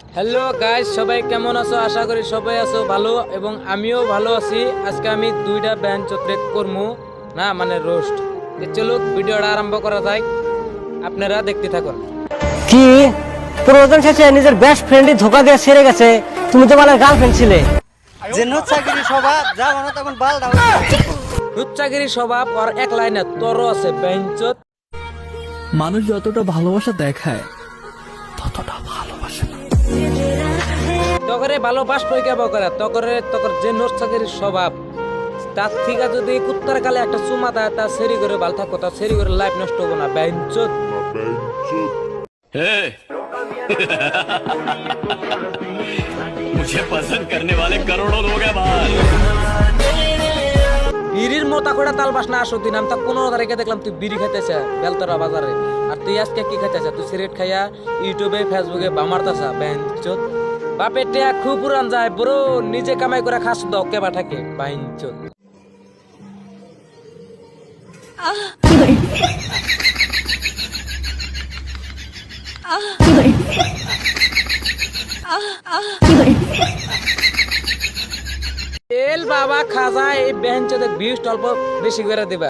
Hello guys, সবাই কেমন আছো? আশা করি সবাই আছো ভালো এবং আমিও ভালো আছি। আজকে আমি দুইটা ব্যান্ড ট্রেক করবো না, মানে রোস্ট। চলো ভিডিওটা আরম্ভ করা যায়, আপনারা দেখতে থাকুন। কি প্রয়োজন শেষে নিজের বেস্ট ফ্রেন্ডই ধোকা দিয়ে ছেড়ে গেছে? তুমি তো মানে গার্লফ্রেন্ড ছিলে। যে নুচ্ছাগিরি স্বভাব যা মনে তখন বালটা লুচ্চাগিরি স্বভাব আর এক লাইনে তর আছে বেঞ্চত। মানুষ যতটা ভালোবাসা দেখায় ততটা ভালোবাসে না। তকরে ভালোবাস পরীক্ষা করে তকর যে লুচ্চাগিরি স্বভাব, তার থেকে যদি কুত্তার কালে একটা চুমা দেয়, তার সেরি করে ভাল থাকো, তার সেরি করে লাইফ নষ্ট হবো না বেঞ্চত। मुझे पसंद करने वाले करोड़ों लोग हैं बाहर। বিড়ির মোটা করে তাল বাস না আসো দিন। আমি তা 15 তারিখে দেখলাম তুই বিড়ি খাইতেছে বেলতরা বাজারে, আর তুই আজকে কি খাইতেছে? তুই সিগারেট খাইয়া ইউটিউবে ফেসবুকে বামারতাছা বেঞ্চত। বাপের টেয়া খুব পুরান যায় বড়, নিজে কামাই করে খাস দাও কেবা থাকে বেঞ্চত। তেল বাবা খাজা এই বেঞ্চতে ভিউজ অল্প বেশি করে দিবা।